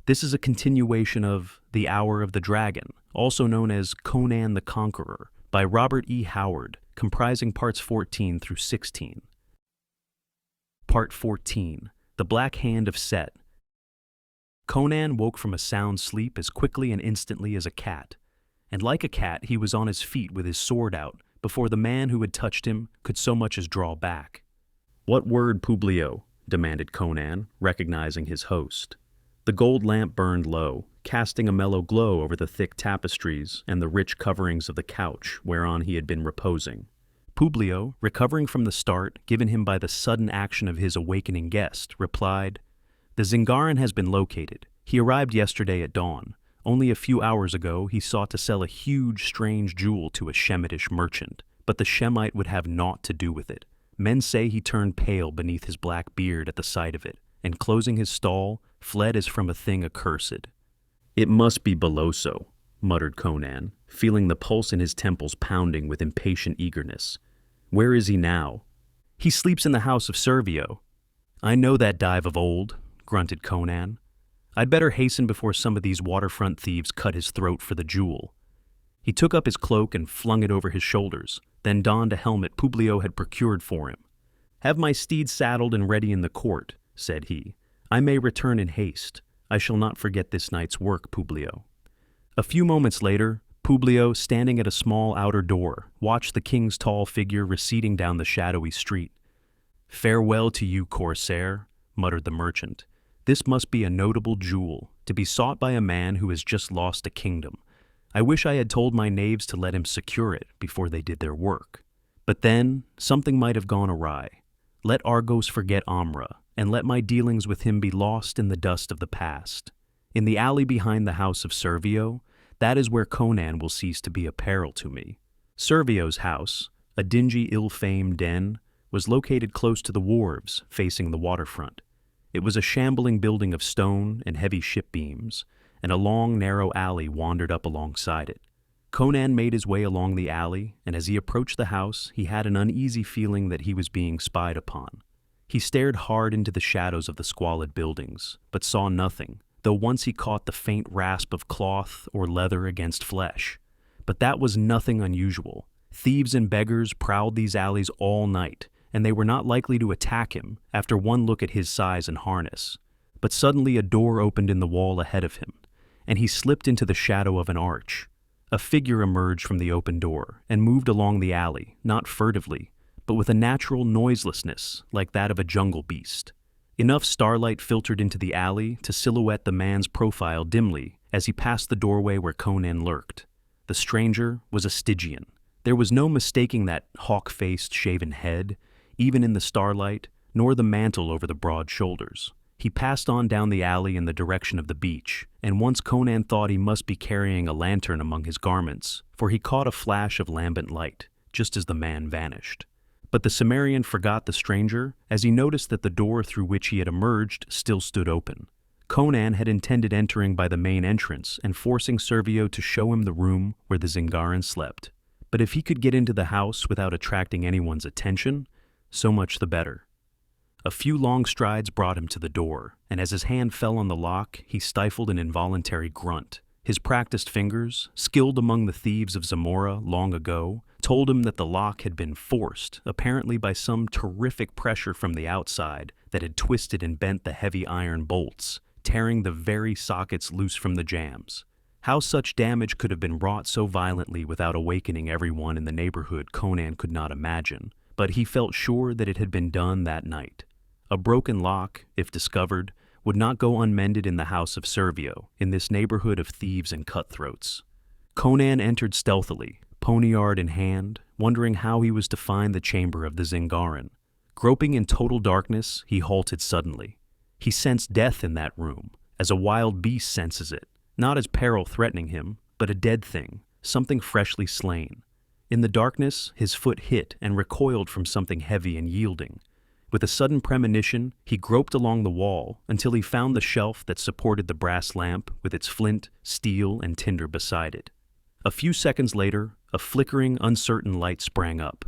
This is a continuation of The Hour of the Dragon, also known as Conan the Conqueror, by Robert E. Howard, comprising parts 14 through 16. Part 14. The Black Hand of Set. Conan woke from a sound sleep as quickly and instantly as a cat, and like a cat he was on his feet with his sword out before the man who had touched him could so much as draw back. "What word, Publio?" demanded Conan, recognizing his host. The gold lamp burned low, casting a mellow glow over the thick tapestries and the rich coverings of the couch whereon he had been reposing. Publio, recovering from the start given him by the sudden action of his awakening guest, replied, "The Zingaran has been located. He arrived yesterday at dawn. Only a few hours ago he sought to sell a huge, strange jewel to a Shemitish merchant, but the Shemite would have naught to do with it. Men say he turned pale beneath his black beard at the sight of it, and closing his stall, fled as from a thing accursed." "It must be Beloso," muttered Conan, feeling the pulse in his temples pounding with impatient eagerness. "Where is he now?" "He sleeps in the house of Servio." "I know that dive of old," grunted Conan. "I'd better hasten before some of these waterfront thieves cut his throat for the jewel." He took up his cloak and flung it over his shoulders, then donned a helmet Publio had procured for him. "Have my steed saddled and ready in the court," said he. "I may return in haste. I shall not forget this night's work, Publio." A few moments later, Publio, standing at a small outer door, watched the king's tall figure receding down the shadowy street. "Farewell to you, Corsair," muttered the merchant. "This must be a notable jewel, to be sought by a man who has just lost a kingdom. I wish I had told my knaves to let him secure it before they did their work. But then, something might have gone awry. Let Argos forget Amra, and let my dealings with him be lost in the dust of the past. In the alley behind the house of Servio, that is where Conan will cease to be a peril to me." Servio's house, a dingy, ill-famed den, was located close to the wharves, facing the waterfront. It was a shambling building of stone and heavy ship beams, and a long, narrow alley wandered up alongside it. Conan made his way along the alley, and as he approached the house, he had an uneasy feeling that he was being spied upon. He stared hard into the shadows of the squalid buildings, but saw nothing, though once he caught the faint rasp of cloth or leather against flesh. But that was nothing unusual. Thieves and beggars prowled these alleys all night, and they were not likely to attack him after one look at his size and harness. But suddenly a door opened in the wall ahead of him, and he slipped into the shadow of an arch. A figure emerged from the open door and moved along the alley, not furtively, but with a natural noiselessness like that of a jungle beast. Enough starlight filtered into the alley to silhouette the man's profile dimly as he passed the doorway where Conan lurked. The stranger was a Stygian. There was no mistaking that hawk-faced, shaven head, even in the starlight, nor the mantle over the broad shoulders. He passed on down the alley in the direction of the beach, and once Conan thought he must be carrying a lantern among his garments, for he caught a flash of lambent light, just as the man vanished. But the Cimmerian forgot the stranger as he noticed that the door through which he had emerged still stood open. Conan had intended entering by the main entrance and forcing Servio to show him the room where the Zingaran slept. But if he could get into the house without attracting anyone's attention, so much the better. A few long strides brought him to the door, and as his hand fell on the lock, he stifled an involuntary grunt. His practiced fingers, skilled among the thieves of Zamora long ago, told him that the lock had been forced, apparently by some terrific pressure from the outside that had twisted and bent the heavy iron bolts, tearing the very sockets loose from the jambs. How such damage could have been wrought so violently without awakening everyone in the neighborhood Conan could not imagine, but he felt sure that it had been done that night. A broken lock, if discovered, would not go unmended in the house of Servio, in this neighborhood of thieves and cutthroats. Conan entered stealthily, poniard in hand, wondering how he was to find the chamber of the Zingaran. Groping in total darkness, he halted suddenly. He sensed death in that room, as a wild beast senses it, not as peril threatening him, but a dead thing, something freshly slain. In the darkness, his foot hit and recoiled from something heavy and yielding. With a sudden premonition, he groped along the wall until he found the shelf that supported the brass lamp with its flint, steel, and tinder beside it. A few seconds later, a flickering, uncertain light sprang up,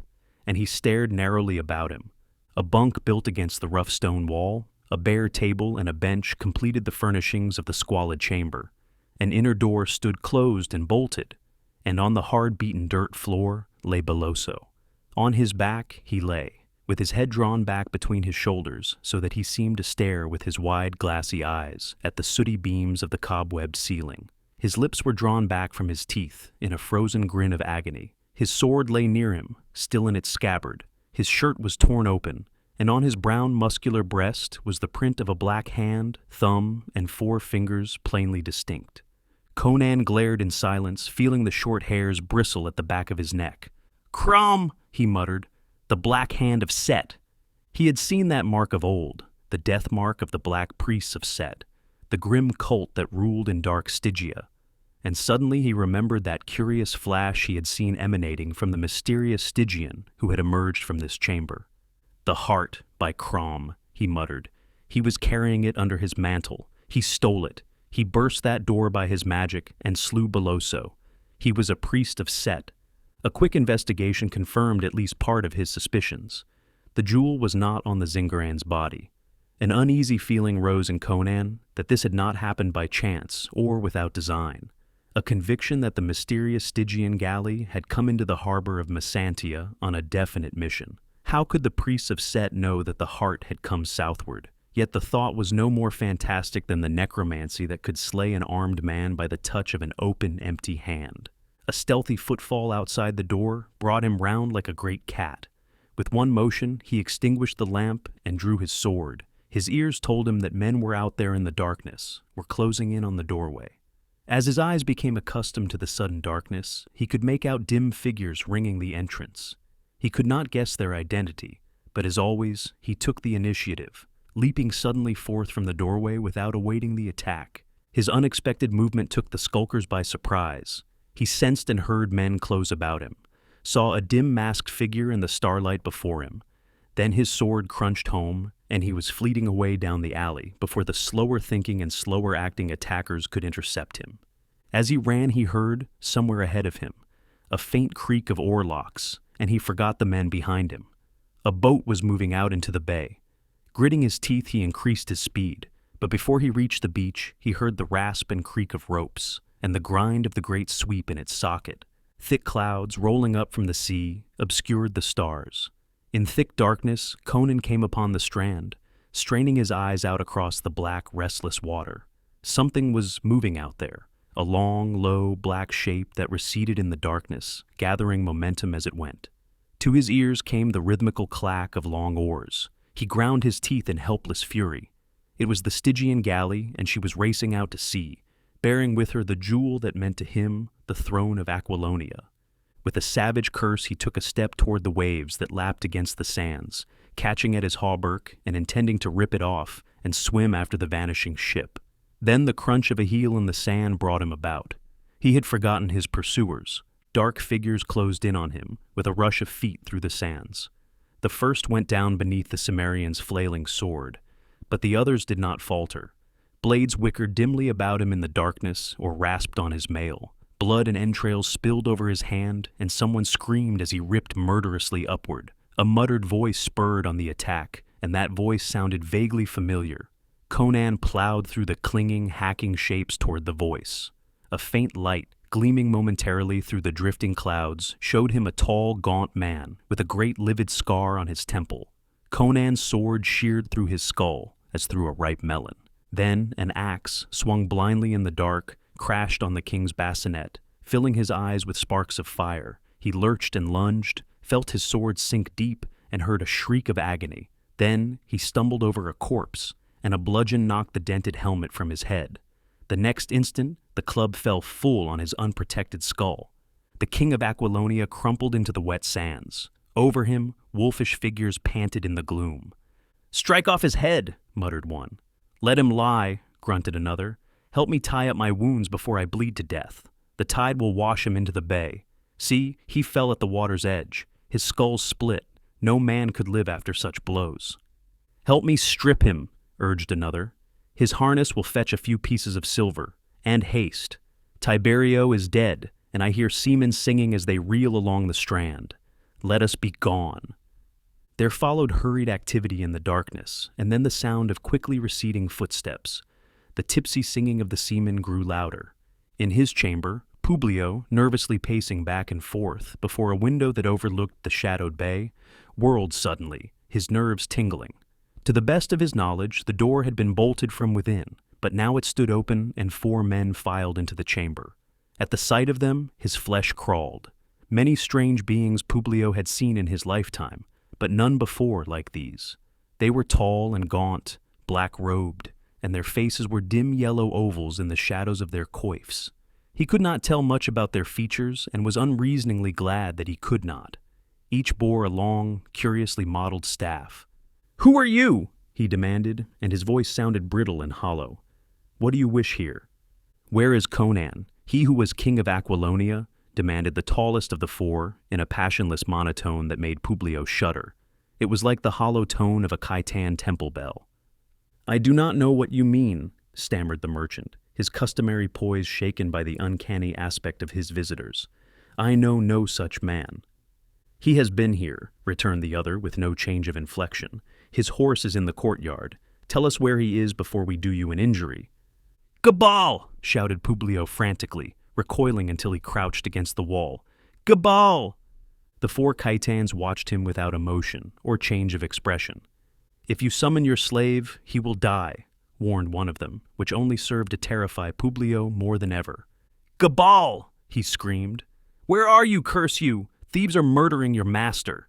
and he stared narrowly about him. A bunk built against the rough stone wall, A bare table and a bench completed the furnishings of the squalid chamber. An inner door stood closed and bolted, and on the hard-beaten dirt floor lay Beloso. On his back he lay, with his head drawn back between his shoulders so that he seemed to stare with his wide glassy eyes at the sooty beams of the cobwebbed ceiling. His lips were drawn back from his teeth in a frozen grin of agony. His sword lay near him, still in its scabbard. His shirt was torn open, and on his brown muscular breast was the print of a black hand, thumb, and 4 fingers plainly distinct. Conan glared in silence, feeling the short hairs bristle at the back of his neck. "Crom!" he muttered. "The black hand of Set." He had seen that mark of old, the death mark of the black priests of Set, the grim cult that ruled in dark Stygia. And suddenly he remembered that curious flash he had seen emanating from the mysterious Stygian who had emerged from this chamber. "The heart, by Crom," he muttered. He was carrying it under his mantle. He stole it. He burst that door by his magic and slew Beloso. He was a priest of Set. A quick investigation confirmed at least part of his suspicions. The jewel was not on the Zingaran's body. An uneasy feeling rose in Conan that this had not happened by chance or without design. A conviction that the mysterious Stygian galley had come into the harbor of Messantia on a definite mission. How could the priests of Set know that the heart had come southward? Yet the thought was no more fantastic than the necromancy that could slay an armed man by the touch of an open, empty hand. A stealthy footfall outside the door brought him round like a great cat. With one motion, he extinguished the lamp and drew his sword. His ears told him that men were out there in the darkness, were closing in on the doorway. As his eyes became accustomed to the sudden darkness, he could make out dim figures ringing the entrance. He could not guess their identity, but as always, he took the initiative, leaping suddenly forth from the doorway without awaiting the attack. His unexpected movement took the skulkers by surprise. He sensed and heard men close about him, saw a dim masked figure in the starlight before him. Then his sword crunched home, and he was fleeting away down the alley before the slower thinking and slower acting attackers could intercept him. As he ran, he heard, somewhere ahead of him, a faint creak of oarlocks, and he forgot the men behind him. A boat was moving out into the bay. Gritting his teeth, he increased his speed, but before he reached the beach, he heard the rasp and creak of ropes, and the grind of the great sweep in its socket. Thick clouds, rolling up from the sea, obscured the stars. In thick darkness, Conan came upon the strand, straining his eyes out across the black, restless water. Something was moving out there, a long, low, black shape that receded in the darkness, gathering momentum as it went. To his ears came the rhythmical clack of long oars. He ground his teeth in helpless fury. It was the Stygian galley, and she was racing out to sea, bearing with her the jewel that meant to him the throne of Aquilonia. With a savage curse, he took a step toward the waves that lapped against the sands, catching at his hauberk and intending to rip it off and swim after the vanishing ship. Then the crunch of a heel in the sand brought him about. He had forgotten his pursuers. Dark figures closed in on him, with a rush of feet through the sands. The first went down beneath the Cimmerian's flailing sword, but the others did not falter. Blades whickered dimly about him in the darkness or rasped on his mail. Blood and entrails spilled over his hand, and someone screamed as he ripped murderously upward. A muttered voice spurred on the attack, and that voice sounded vaguely familiar. Conan plowed through the clinging, hacking shapes toward the voice. A faint light, gleaming momentarily through the drifting clouds, showed him a tall, gaunt man with a great livid scar on his temple. Conan's sword sheared through his skull as through a ripe melon. Then an axe, swung blindly in the dark, crashed on the king's bassinet, filling his eyes with sparks of fire. He lurched and lunged, felt his sword sink deep, and heard a shriek of agony. Then he stumbled over a corpse, and a bludgeon knocked the dented helmet from his head. The next instant, the club fell full on his unprotected skull. The king of Aquilonia crumpled into the wet sands. Over him, wolfish figures panted in the gloom. "Strike off his head," muttered one. "Let him lie," grunted another. "Help me tie up my wounds before I bleed to death. The tide will wash him into the bay. See, he fell at the water's edge. His skull split. No man could live after such blows." "Help me strip him," urged another. "His harness will fetch a few pieces of silver. And haste. Tiberio is dead, and I hear seamen singing as they reel along the strand. Let us be gone." There followed hurried activity in the darkness, and then the sound of quickly receding footsteps. The tipsy singing of the seaman grew louder. In his chamber, Publio, nervously pacing back and forth before a window that overlooked the shadowed bay, whirled suddenly, his nerves tingling. To the best of his knowledge, the door had been bolted from within, but now it stood open and 4 men filed into the chamber. At the sight of them, his flesh crawled. Many strange beings Publio had seen in his lifetime, but none before like these. They were tall and gaunt, black-robed, and their faces were dim yellow ovals in the shadows of their coifs. He could not tell much about their features and was unreasoningly glad that he could not. Each bore a long, curiously modeled staff. "Who are you?" he demanded, and his voice sounded brittle and hollow. "What do you wish here?" "Where is Conan, he who was king of Aquilonia?" demanded the tallest of the 4 in a passionless monotone that made Publio shudder. It was like the hollow tone of a Khitan temple bell. "I do not know what you mean," stammered the merchant, his customary poise shaken by the uncanny aspect of his visitors. "I know no such man." "He has been here," returned the other with no change of inflection. "His horse is in the courtyard. Tell us where he is before we do you an injury." "Gabal!" shouted Publio frantically, recoiling until he crouched against the wall. "Gabal!" The 4 Khitans watched him without emotion or change of expression. "If you summon your slave, he will die," warned one of them, which only served to terrify Publio more than ever. "Gabal!" he screamed. "Where are you, curse you? Thieves are murdering your master."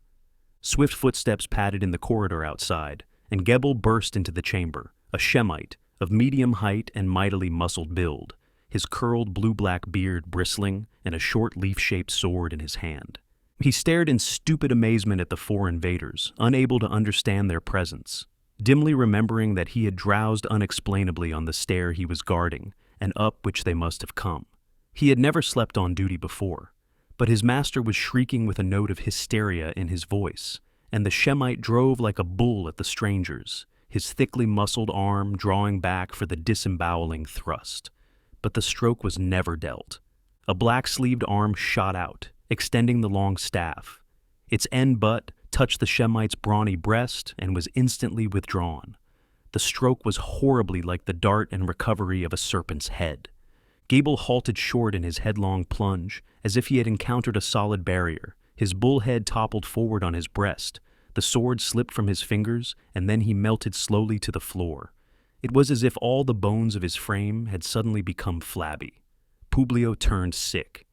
Swift footsteps padded in the corridor outside, and Gebel burst into the chamber, a Shemite, of medium height and mightily muscled build, his curled blue-black beard bristling and a short leaf-shaped sword in his hand. He stared in stupid amazement at the 4 invaders, unable to understand their presence, dimly remembering that he had drowsed unexplainably on the stair he was guarding, and up which they must have come. He had never slept on duty before, but his master was shrieking with a note of hysteria in his voice, and the Shemite drove like a bull at the strangers, his thickly muscled arm drawing back for the disemboweling thrust. But the stroke was never dealt. A black-sleeved arm shot out, extending the long staff. Its end butt touched the Shemite's brawny breast and was instantly withdrawn. The stroke was horribly like the dart and recovery of a serpent's head. Gable halted short in his headlong plunge, as if he had encountered a solid barrier. His bull head toppled forward on his breast. The sword slipped from his fingers, and then he melted slowly to the floor. It was as if all the bones of his frame had suddenly become flabby. Publio turned sick.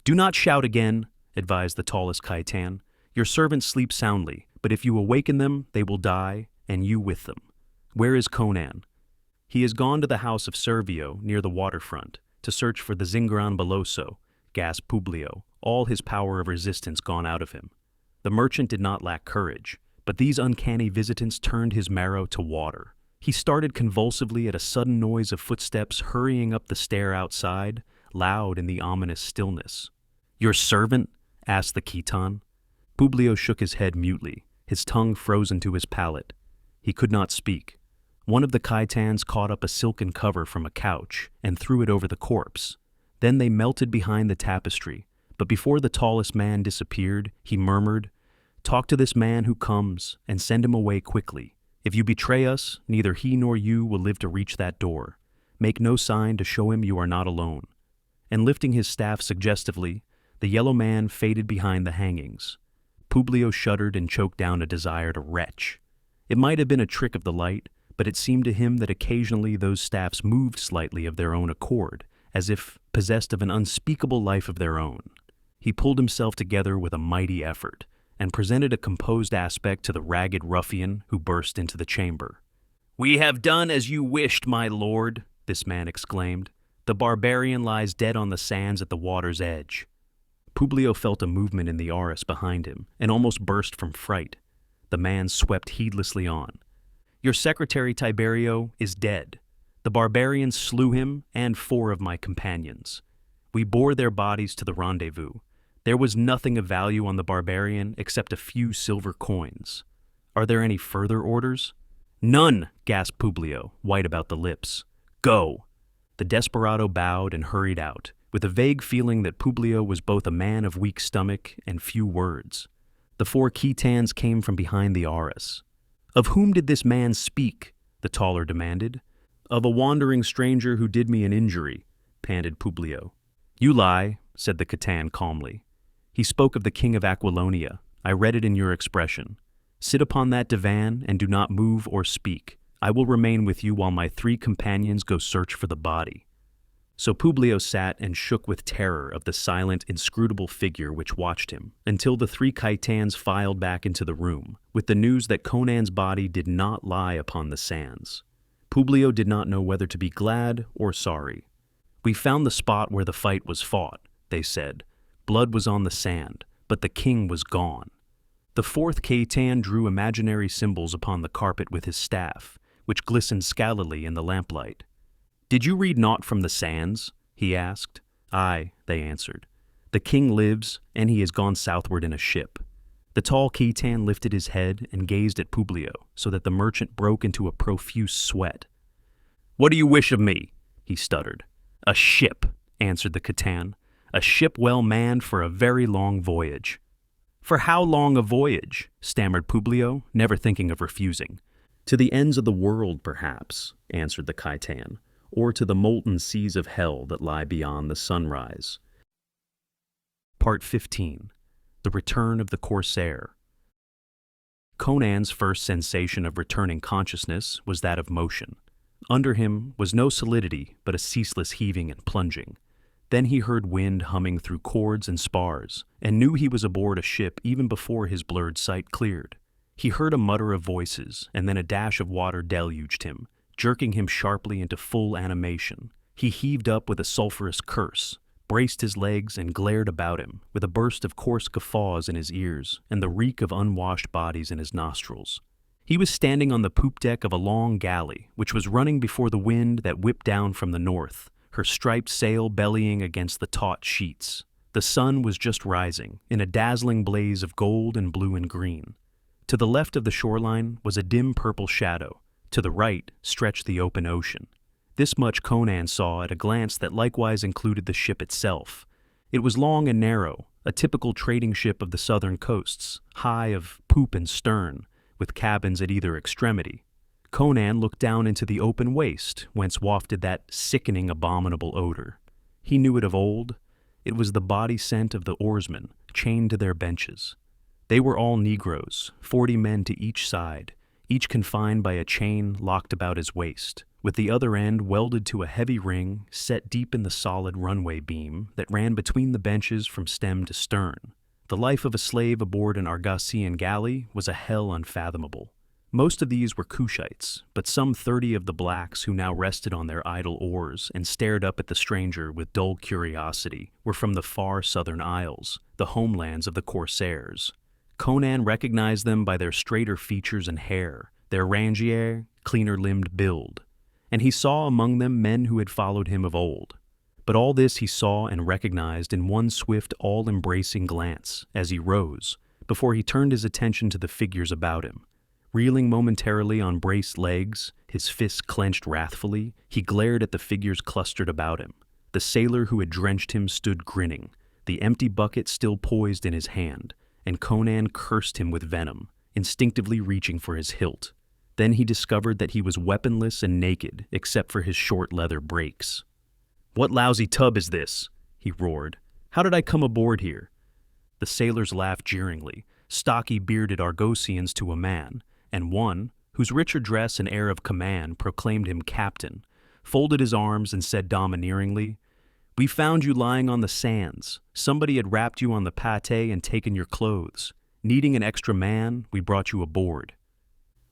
"Do not shout again," advised the tallest Khitan. "Your servants sleep soundly, but if you awaken them, they will die, and you with them. Where is Conan?" "He has gone to the house of Servio, near the waterfront, to search for the Zingran Beloso," gasped Publio, all his power of resistance gone out of him. The merchant did not lack courage, but these uncanny visitants turned his marrow to water. He started convulsively at a sudden noise of footsteps hurrying up the stair outside, loud in the ominous stillness. "Your servant?" asked the Khitan. Publio shook his head mutely, his tongue frozen to his palate. He could not speak. One of the Khitans caught up a silken cover from a couch and threw it over the corpse. Then they melted behind the tapestry, but before the tallest man disappeared, he murmured, "Talk to this man who comes, and send him away quickly. If you betray us, neither he nor you will live to reach that door. Make no sign to show him you are not alone." And lifting his staff suggestively, the yellow man faded behind the hangings. Publio shuddered and choked down a desire to retch. It might have been a trick of the light, but it seemed to him that occasionally those staffs moved slightly of their own accord, as if possessed of an unspeakable life of their own. He pulled himself together with a mighty effort, and presented a composed aspect to the ragged ruffian who burst into the chamber. "We have done as you wished, my lord," this man exclaimed. "The barbarian lies dead on the sands at the water's edge." Publio felt a movement in the arras behind him, and almost burst from fright. The man swept heedlessly on. "Your secretary Tiberio is dead. The barbarians slew him and 4 of my companions. We bore their bodies to the rendezvous. There was nothing of value on the barbarian except a few silver coins. Are there any further orders?" "None," gasped Publio, white about the lips. "Go." The desperado bowed and hurried out, with a vague feeling that Publio was both a man of weak stomach and few words. The 4 Khitans came from behind the arras. "Of whom did this man speak?" the taller demanded. "Of a wandering stranger who did me an injury," panted Publio. "You lie," said the Khitan calmly. "He spoke of the king of Aquilonia. I read it in your expression. Sit upon that divan and do not move or speak. I will remain with you while my 3 companions go search for the body." So Publio sat and shook with terror of the silent, inscrutable figure which watched him, until the 3 Khitans filed back into the room, with the news that Conan's body did not lie upon the sands. Publio did not know whether to be glad or sorry. "We found the spot where the fight was fought," they said. "Blood was on the sand, but the king was gone." The 4th Khitan drew imaginary symbols upon the carpet with his staff, which glistened scallily in the lamplight. "Did you read naught from the sands?" he asked. "Aye," they answered. "The king lives, and he has gone southward in a ship." The tall Khitan lifted his head and gazed at Publio, so that the merchant broke into a profuse sweat. "What do you wish of me?" he stuttered. "A ship," answered the Khitan. "A ship well manned for a very long voyage." "For how long a voyage?" stammered Publio, never thinking of refusing. "To the ends of the world, perhaps," answered the Khitan, "or to the molten seas of hell that lie beyond the sunrise." Part 15. The Return of the Corsair. Conan's first sensation of returning consciousness was that of motion. Under him was no solidity, but a ceaseless heaving and plunging. Then he heard wind humming through cords and spars, and knew he was aboard a ship even before his blurred sight cleared. He heard a mutter of voices, and then a dash of water deluged him, jerking him sharply into full animation. He heaved up with a sulphurous curse, braced his legs, and glared about him, with a burst of coarse guffaws in his ears and the reek of unwashed bodies in his nostrils. He was standing on the poop deck of a long galley, which was running before the wind that whipped down from the north, her striped sail bellying against the taut sheets. The sun was just rising, in a dazzling blaze of gold and blue and green. To the left of the shoreline was a dim purple shadow. To the right stretched the open ocean. This much Conan saw at a glance that likewise included the ship itself. It was long and narrow, a typical trading ship of the southern coasts, high of poop and stern, with cabins at either extremity. Conan looked down into the open waste, whence wafted that sickening, abominable odor. He knew it of old. It was the body scent of the oarsmen, chained to their benches. They were all Negroes, 40 men to each side, each confined by a chain locked about his waist, with the other end welded to a heavy ring set deep in the solid runway beam that ran between the benches from stem to stern. The life of a slave aboard an Argosian galley was a hell unfathomable. Most of these were Cushites, but some 30 of the blacks who now rested on their idle oars and stared up at the stranger with dull curiosity were from the far southern isles, the homelands of the Corsairs. Conan recognized them by their straighter features and hair, their rangier, cleaner-limbed build, and he saw among them men who had followed him of old. But all this he saw and recognized in one swift, all-embracing glance as he rose, before he turned his attention to the figures about him. Reeling momentarily on braced legs, his fists clenched wrathfully, he glared at the figures clustered about him. The sailor who had drenched him stood grinning, the empty bucket still poised in his hand, and Conan cursed him with venom, instinctively reaching for his hilt. Then he discovered that he was weaponless and naked, except for his short leather breeks. "What lousy tub is this?" he roared. "How did I come aboard here?" The sailors laughed jeeringly, stocky, bearded Argosians to a man, and one, whose richer dress and air of command proclaimed him captain, folded his arms and said domineeringly, "We found you lying on the sands. Somebody had wrapped you on the pate and taken your clothes. Needing an extra man, we brought you aboard."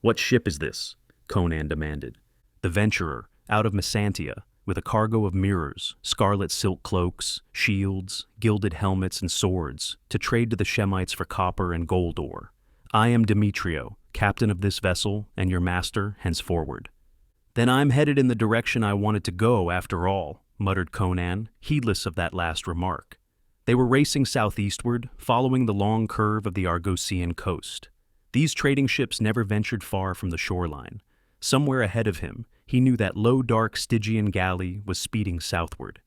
"What ship is this?" Conan demanded. "The Venturer, out of Messantia, with a cargo of mirrors, scarlet silk cloaks, shields, gilded helmets, and swords, to trade to the Shemites for copper and gold ore. I am Demetrio, captain of this vessel, and your master henceforward." "Then I'm headed in the direction I wanted to go, after all," muttered Conan, heedless of that last remark. They were racing southeastward, following the long curve of the Argosian coast. These trading ships never ventured far from the shoreline. Somewhere ahead of him, he knew that low, dark Stygian galley was speeding southward.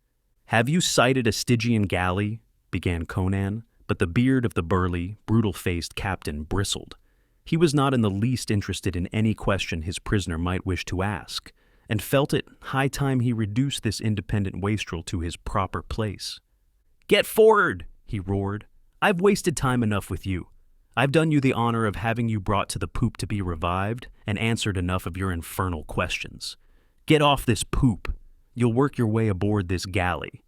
"Have you sighted a Stygian galley?" began Conan, but the beard of the burly, brutal-faced captain bristled. He was not in the least interested in any question his prisoner might wish to ask, and felt it high time he reduced this independent wastrel to his proper place. "Get forward!" he roared. "I've wasted time enough with you. I've done you the honor of having you brought to the poop to be revived, and answered enough of your infernal questions. Get off this poop. You'll work your way aboard this galley."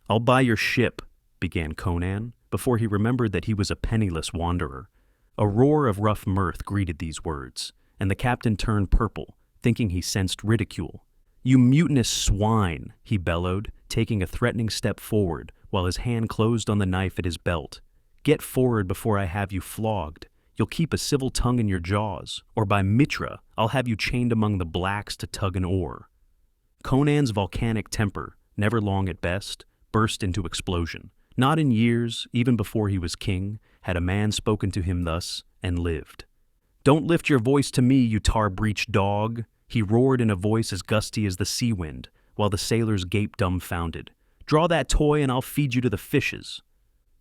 "I'll buy your ship," began Conan, before he remembered that he was a penniless wanderer. A roar of rough mirth greeted these words, and the captain turned purple, thinking he sensed ridicule. "You mutinous swine," he bellowed, taking a threatening step forward, while his hand closed on the knife at his belt. "Get forward before I have you flogged. You'll keep a civil tongue in your jaws, or by Mitra, I'll have you chained among the blacks to tug an oar." Conan's volcanic temper, never long at best, burst into explosion. Not in years, even before he was king, had a man spoken to him thus and lived. "Don't lift your voice to me, you tar-breeched dog," he roared in a voice as gusty as the sea wind, while the sailors gaped dumbfounded. "Draw that toy and I'll feed you to the fishes."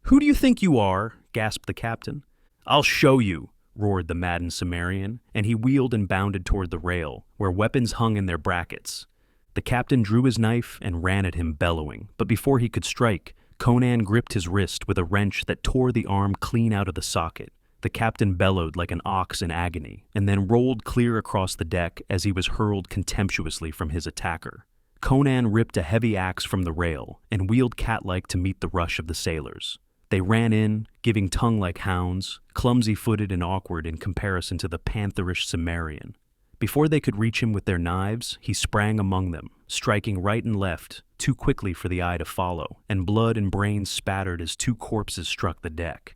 "Who do you think you are?" gasped the captain. "I'll show you," roared the maddened Cimmerian, and he wheeled and bounded toward the rail, where weapons hung in their brackets. The captain drew his knife and ran at him, bellowing, but before he could strike, Conan gripped his wrist with a wrench that tore the arm clean out of the socket. The captain bellowed like an ox in agony, and then rolled clear across the deck as he was hurled contemptuously from his attacker. Conan ripped a heavy axe from the rail and wheeled cat-like to meet the rush of the sailors. They ran in, giving tongue like hounds, clumsy-footed and awkward in comparison to the pantherish Cimmerian. Before they could reach him with their knives, he sprang among them, striking right and left, too quickly for the eye to follow, and blood and brains spattered as two corpses struck the deck.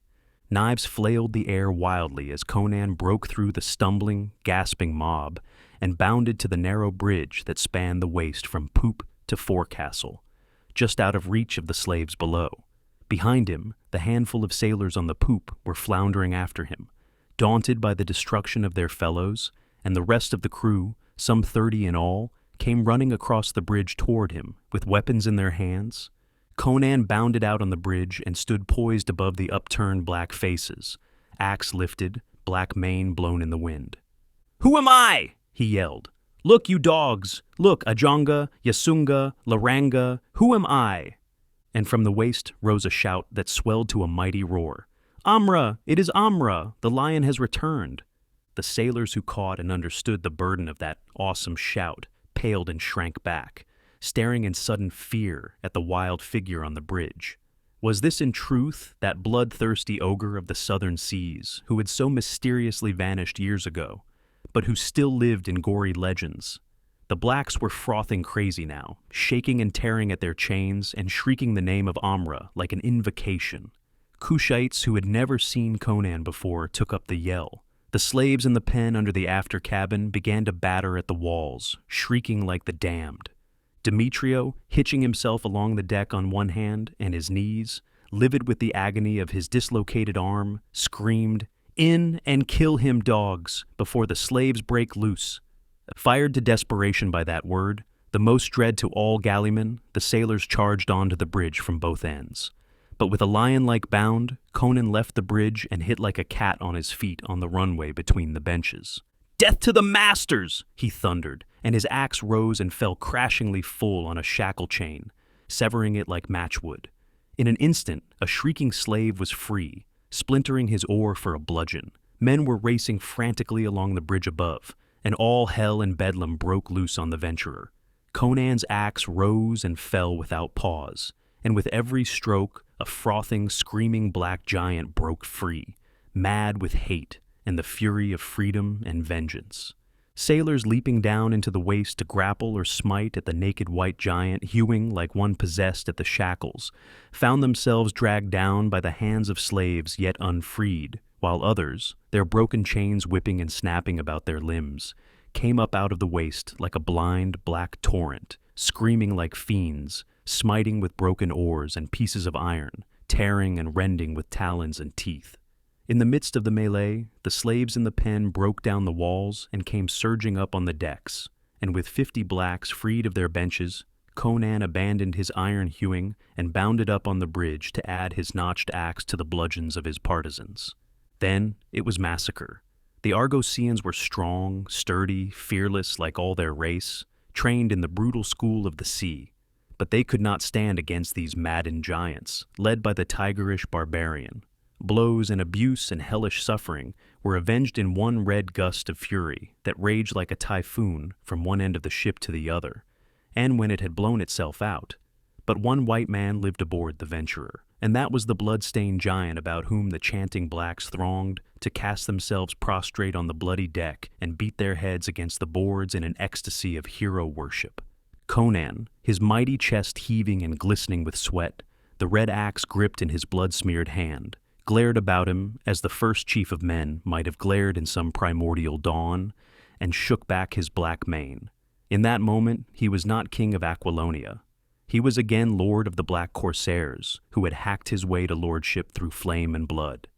Knives flailed the air wildly as Conan broke through the stumbling, gasping mob and bounded to the narrow bridge that spanned the waist from poop to forecastle, just out of reach of the slaves below. Behind him, the handful of sailors on the poop were floundering after him, daunted by the destruction of their fellows, and the rest of the crew, some 30 in all, came running across the bridge toward him, with weapons in their hands. Conan bounded out on the bridge and stood poised above the upturned black faces, axe lifted, black mane blown in the wind. "Who am I?" he yelled. "Look, you dogs! Look, Ajonga, Yasunga, Laranga, who am I?" And from the waist rose a shout that swelled to a mighty roar. "Amra! It is Amra! The lion has returned!" The sailors who caught and understood the burden of that awesome shout paled and shrank back, staring in sudden fear at the wild figure on the bridge. Was this in truth that bloodthirsty ogre of the southern seas who had so mysteriously vanished years ago, but who still lived in gory legends? The blacks were frothing crazy now, shaking and tearing at their chains and shrieking the name of Amra like an invocation. Kushites who had never seen Conan before took up the yell. The slaves in the pen under the after cabin began to batter at the walls, shrieking like the damned. Demetrio, hitching himself along the deck on one hand and his knees, livid with the agony of his dislocated arm, screamed, "In and kill him, dogs, before the slaves break loose." Fired to desperation by that word, the most dread to all galleymen, the sailors charged onto the bridge from both ends. But with a lion-like bound, Conan left the bridge and hit like a cat on his feet on the runway between the benches. "Death to the masters!" he thundered, and his axe rose and fell crashingly full on a shackle chain, severing it like matchwood. In an instant, a shrieking slave was free, splintering his oar for a bludgeon. Men were racing frantically along the bridge above, and all hell and bedlam broke loose on the venturer. Conan's axe rose and fell without pause, and with every stroke, a frothing, screaming black giant broke free, mad with hate and the fury of freedom and vengeance. Sailors leaping down into the waist to grapple or smite at the naked white giant, hewing like one possessed at the shackles, found themselves dragged down by the hands of slaves yet unfreed, while others, their broken chains whipping and snapping about their limbs, came up out of the waist like a blind black torrent, screaming like fiends, smiting with broken oars and pieces of iron, tearing and rending with talons and teeth. In the midst of the melee, the slaves in the pen broke down the walls and came surging up on the decks, and with 50 blacks freed of their benches, Conan abandoned his iron hewing and bounded up on the bridge to add his notched axe to the bludgeons of his partisans. Then it was massacre. The Argosians were strong, sturdy, fearless like all their race, trained in the brutal school of the sea. But they could not stand against these maddened giants, led by the tigerish barbarian. Blows and abuse and hellish suffering were avenged in one red gust of fury that raged like a typhoon from one end of the ship to the other, and when it had blown itself out. But one white man lived aboard the Venturer, and that was the blood-stained giant about whom the chanting blacks thronged to cast themselves prostrate on the bloody deck and beat their heads against the boards in an ecstasy of hero worship. Conan, his mighty chest heaving and glistening with sweat, the red axe gripped in his blood-smeared hand, glared about him as the first chief of men might have glared in some primordial dawn, and shook back his black mane. In that moment, he was not king of Aquilonia. He was again lord of the black corsairs, who had hacked his way to lordship through flame and blood.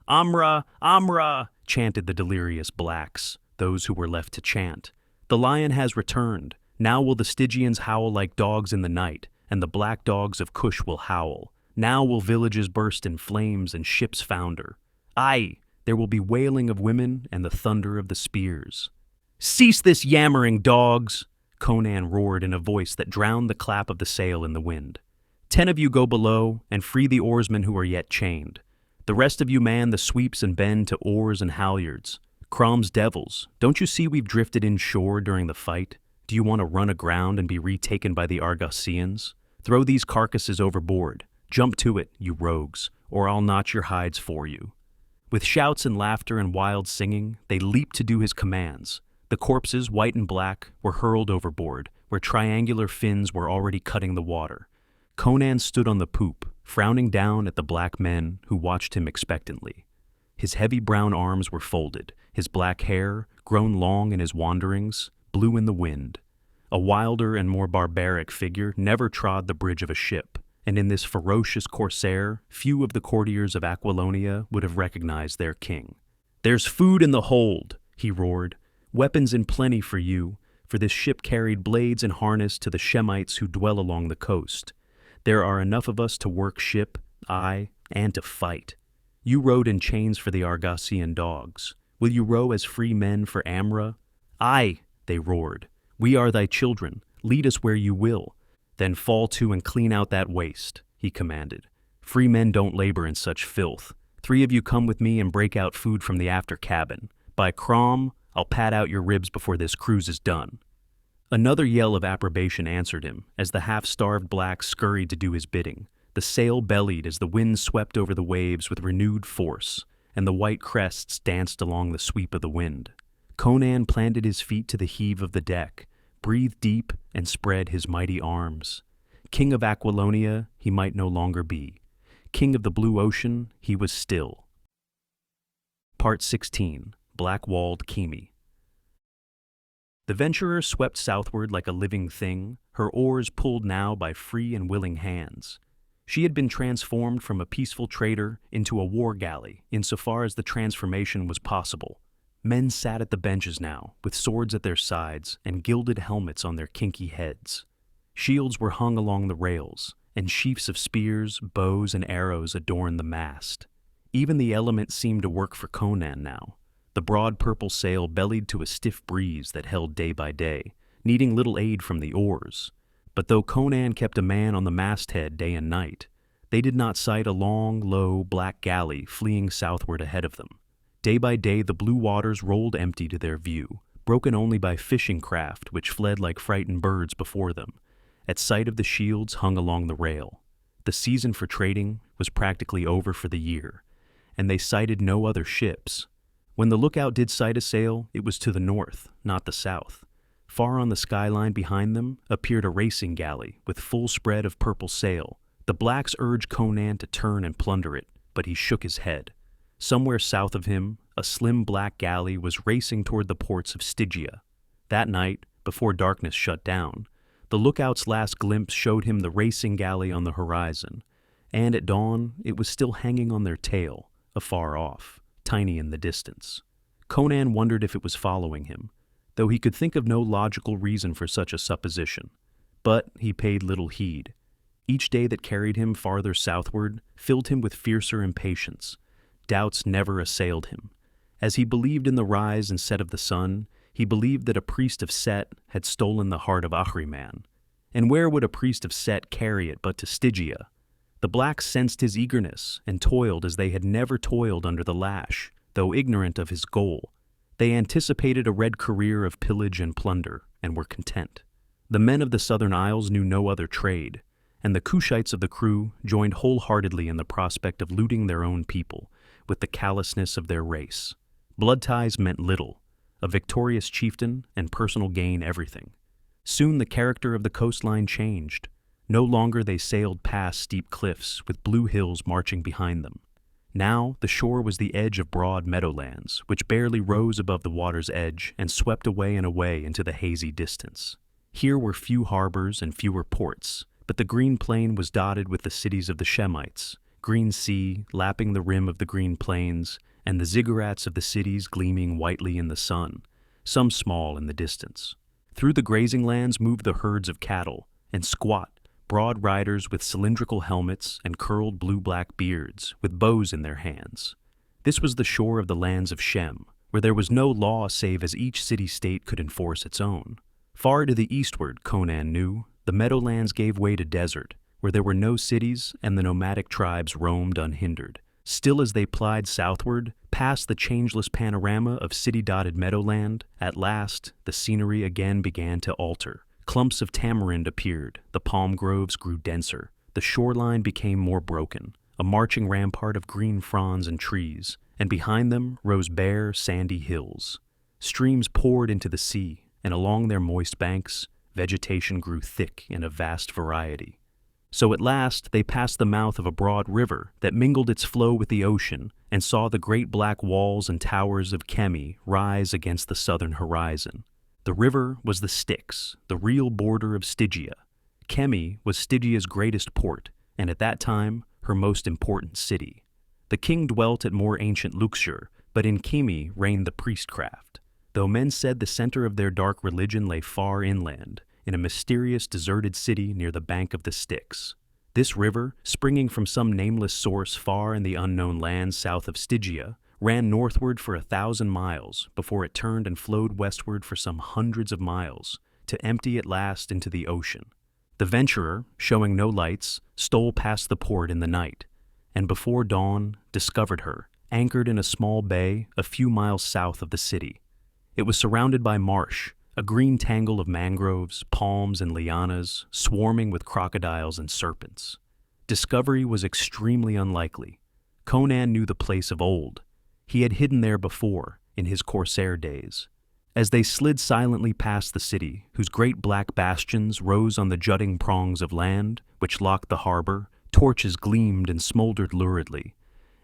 "Amra! Amra!" chanted the delirious blacks, those who were left to chant. "The lion has returned. Now will the Stygians howl like dogs in the night, and the black dogs of Cush will howl. Now will villages burst in flames and ships founder. Aye, there will be wailing of women and the thunder of the spears." "Cease this yammering, dogs!" Conan roared in a voice that drowned the clap of the sail in the wind. 10 of you go below and free the oarsmen who are yet chained. The rest of you man the sweeps and bend to oars and halyards. Crom's devils, don't you see we've drifted inshore during the fight? Do you want to run aground and be retaken by the Argosians? Throw these carcasses overboard. Jump to it, you rogues, or I'll notch your hides for you. With shouts and laughter and wild singing, they leaped to do his commands. The corpses, white and black, were hurled overboard, where triangular fins were already cutting the water. Conan stood on the poop, frowning down at the black men who watched him expectantly. His heavy brown arms were folded, his black hair, grown long in his wanderings, blew in the wind. A wilder and more barbaric figure never trod the bridge of a ship, and in this ferocious corsair, few of the courtiers of Aquilonia would have recognized their king. "There's food in the hold," he roared. "Weapons in plenty for you, for this ship carried blades and harness to the Shemites who dwell along the coast. There are enough of us to work ship, aye, and to fight. You rode in chains for the Argosian dogs. Will you row as free men for Amra?" "Aye," they roared. "We are thy children. Lead us where you will." "Then fall to and clean out that waste," he commanded. "Free men don't labor in such filth. 3 of you come with me and break out food from the after cabin. By Crom, I'll pat out your ribs before this cruise is done." Another yell of approbation answered him as the half-starved blacks scurried to do his bidding. The sail bellied as the wind swept over the waves with renewed force, and the white crests danced along the sweep of the wind. Conan planted his feet to the heave of the deck, breathed deep, and spread his mighty arms. King of Aquilonia he might no longer be. King of the blue ocean he was still. Part 16. Black-walled Kimi. The Venturer swept southward like a living thing, her oars pulled now by free and willing hands. She had been transformed from a peaceful trader into a war galley, insofar as the transformation was possible. Men sat at the benches now, with swords at their sides and gilded helmets on their kinky heads. Shields were hung along the rails, and sheafs of spears, bows, and arrows adorned the mast. Even the elements seemed to work for Conan now. The broad purple sail bellied to a stiff breeze that held day by day, needing little aid from the oars. But though Conan kept a man on the masthead day and night, they did not sight a long, low, black galley fleeing southward ahead of them. Day by day the blue waters rolled empty to their view, broken only by fishing craft which fled like frightened birds before them, at sight of the shields hung along the rail. The season for trading was practically over for the year, and they sighted no other ships. When the lookout did sight a sail, it was to the north, not the south. Far on the skyline behind them appeared a racing galley with full spread of purple sail. The blacks urged Conan to turn and plunder it, but he shook his head. Somewhere south of him, a slim black galley was racing toward the ports of Stygia. That night, before darkness shut down, the lookout's last glimpse showed him the racing galley on the horizon, and at dawn it was still hanging on their tail, afar off, tiny in the distance. Conan wondered if it was following him, though he could think of no logical reason for such a supposition. But he paid little heed. Each day that carried him farther southward filled him with fiercer impatience. Doubts never assailed him. As he believed in the rise and set of the sun, he believed that a priest of Set had stolen the heart of Ahriman. And where would a priest of Set carry it but to Stygia? The blacks sensed his eagerness and toiled as they had never toiled under the lash, though ignorant of his goal. They anticipated a red career of pillage and plunder, and were content. The men of the southern isles knew no other trade, and the Cushites of the crew joined wholeheartedly in the prospect of looting their own people, with the callousness of their race. Blood ties meant little, a victorious chieftain and personal gain everything. Soon the character of the coastline changed. No longer they sailed past steep cliffs with blue hills marching behind them. Now the shore was the edge of broad meadowlands, which barely rose above the water's edge and swept away and away into the hazy distance. Here were few harbors and fewer ports, but the green plain was dotted with the cities of the Shemites, green sea lapping the rim of the green plains, and the ziggurats of the cities gleaming whitely in the sun, some small in the distance. Through the grazing lands moved the herds of cattle, and squat, broad riders with cylindrical helmets and curled blue-black beards, with bows in their hands. This was the shore of the lands of Shem, where there was no law save as each city-state could enforce its own. Far to the eastward, Conan knew, the meadowlands gave way to desert, where there were no cities and the nomadic tribes roamed unhindered. Still as they plied southward, past the changeless panorama of city-dotted meadowland, at last the scenery again began to alter. Clumps of tamarind appeared, the palm groves grew denser, the shoreline became more broken, a marching rampart of green fronds and trees, and behind them rose bare, sandy hills. Streams poured into the sea, and along their moist banks, vegetation grew thick in a vast variety. So at last they passed the mouth of a broad river that mingled its flow with the ocean and saw the great black walls and towers of Kemi rise against the southern horizon. The river was the Styx, the real border of Stygia. Kemi was Stygia's greatest port, and at that time, her most important city. The king dwelt at more ancient luxure, but in Kemi reigned the priestcraft. Though men said the center of their dark religion lay far inland, in a mysterious deserted city near the bank of the Styx. This river, springing from some nameless source far in the unknown lands south of Stygia, ran northward for 1,000 miles before it turned and flowed westward for some hundreds of miles, to empty at last into the ocean. The venturer, showing no lights, stole past the port in the night, and before dawn discovered her, anchored in a small bay a few miles south of the city. It was surrounded by marsh, a green tangle of mangroves, palms, and lianas, swarming with crocodiles and serpents. Discovery was extremely unlikely. Conan knew the place of old. He had hidden there before, in his corsair days. As they slid silently past the city, whose great black bastions rose on the jutting prongs of land, which locked the harbor, torches gleamed and smoldered luridly,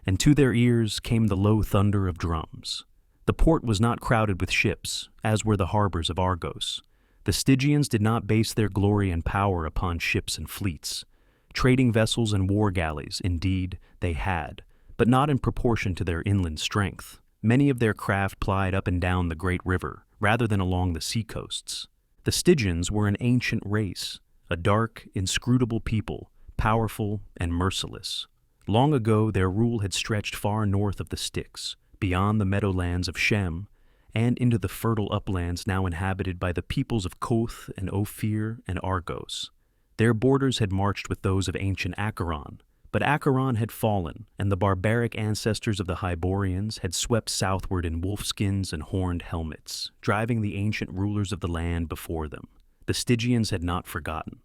and to their ears came the low thunder of drums. The port was not crowded with ships, as were the harbors of Argos. The Stygians did not base their glory and power upon ships and fleets. Trading vessels and war galleys, indeed, they had, but not in proportion to their inland strength. Many of their craft plied up and down the great river, rather than along the seacoasts. The Stygians were an ancient race, a dark, inscrutable people, powerful and merciless. Long ago their rule had stretched far north of the Styx, beyond the meadowlands of Shem, and into the fertile uplands now inhabited by the peoples of Koth and Ophir and Argos. Their borders had marched with those of ancient Acheron, but Acheron had fallen, and the barbaric ancestors of the Hyborians had swept southward in wolfskins and horned helmets, driving the ancient rulers of the land before them. The Stygians had not forgotten.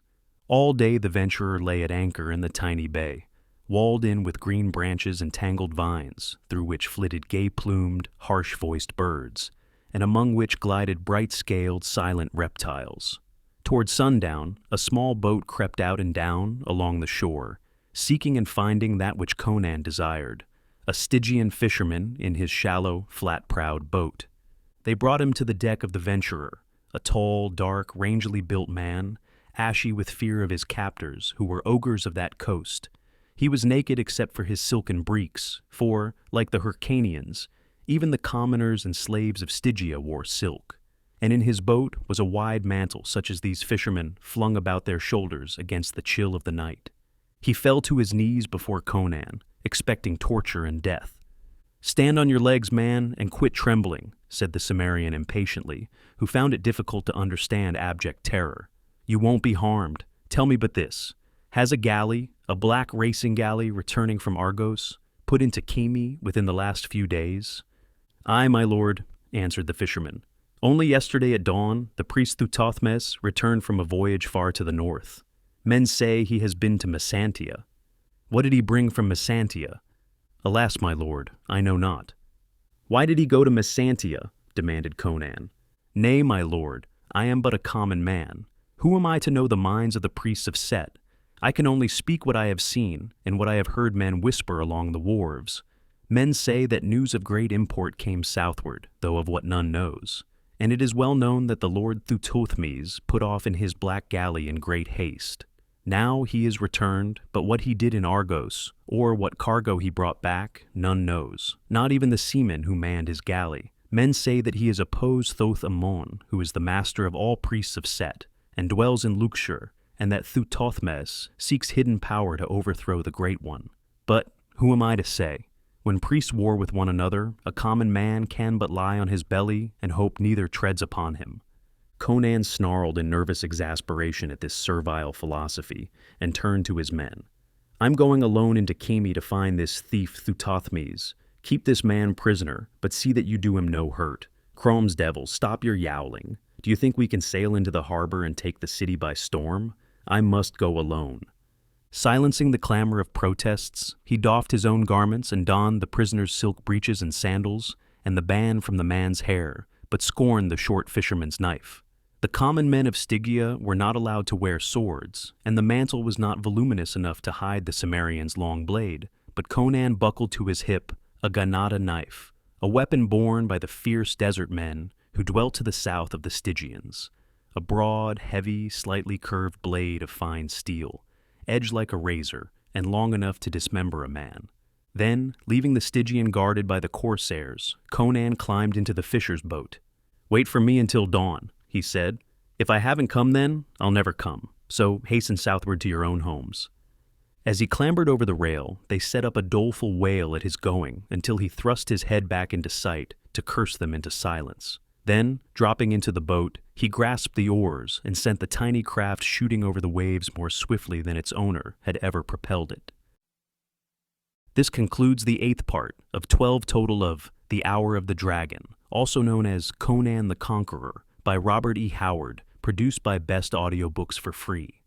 All day the venturer lay at anchor in the tiny bay, walled in with green branches and tangled vines, through which flitted gay-plumed, harsh-voiced birds, and among which glided bright-scaled, silent reptiles. Toward sundown, a small boat crept out and down along the shore, seeking and finding that which Conan desired, a Stygian fisherman in his shallow, flat-prowed boat. They brought him to the deck of the venturer, a tall, dark, rangily built man, ashy with fear of his captors, who were ogres of that coast. He was naked except for his silken breeks, for, like the Hyrcanians, even the commoners and slaves of Stygia wore silk. and in his boat was a wide mantle such as these fishermen flung about their shoulders against the chill of the night. He fell to his knees before Conan, expecting torture and death. "Stand on your legs, man, and quit trembling," said the Cimmerian impatiently, who found it difficult to understand abject terror. "You won't be harmed. Tell me but this. Has a galley, a black racing galley returning from Argos, put into Kyme within the last few days?" "Aye, my lord," answered the fisherman. "Only yesterday at dawn, the priest Thuthothmes returned from a voyage far to the north. Men say he has been to Messantia." "What did he bring from Messantia?" "Alas, my lord, I know not." "Why did he go to Messantia?" demanded Conan. "Nay, my lord, I am but a common man. Who am I to know the minds of the priests of Set? I can only speak what I have seen, and what I have heard men whisper along the wharves. Men say that news of great import came southward, though of what none knows. And it is well known that the lord Thuthothmes put off in his black galley in great haste. Now he is returned, but what he did in Argos, or what cargo he brought back, none knows, not even the seamen who manned his galley. Men say that he has opposed Thoth Amon, who is the master of all priests of Set, and dwells in Luxor, and that Thuthothmes seeks hidden power to overthrow the Great One. But who am I to say? When priests war with one another, a common man can but lie on his belly and hope neither treads upon him." Conan snarled in nervous exasperation at this servile philosophy and turned to his men. "I'm going alone into Kyme to find this thief Thuthothmes. Keep this man prisoner, but see that you do him no hurt. Chrome's devil, stop your yowling. Do you think we can sail into the harbor and take the city by storm? I must go alone." Silencing the clamor of protests, he doffed his own garments and donned the prisoner's silk breeches and sandals, and the band from the man's hair, but scorned the short fisherman's knife. The common men of Stygia were not allowed to wear swords, and the mantle was not voluminous enough to hide the Cimmerian's long blade, but Conan buckled to his hip a Ganata knife, a weapon borne by the fierce desert men who dwelt to the south of the Stygians. A broad, heavy, slightly curved blade of fine steel, edged like a razor, and long enough to dismember a man. Then, leaving the Stygian guarded by the corsairs, Conan climbed into the fisher's boat. "Wait for me until dawn," he said. "If I haven't come then, I'll never come, so hasten southward to your own homes." As he clambered over the rail, they set up a doleful wail at his going until he thrust his head back into sight to curse them into silence. Then, dropping into the boat, he grasped the oars and sent the tiny craft shooting over the waves more swiftly than its owner had ever propelled it. This concludes the 8th part of 12 total of The Hour of the Dragon, also known as Conan the Conqueror, by Robert E. Howard, produced by Best Audiobooks for Free.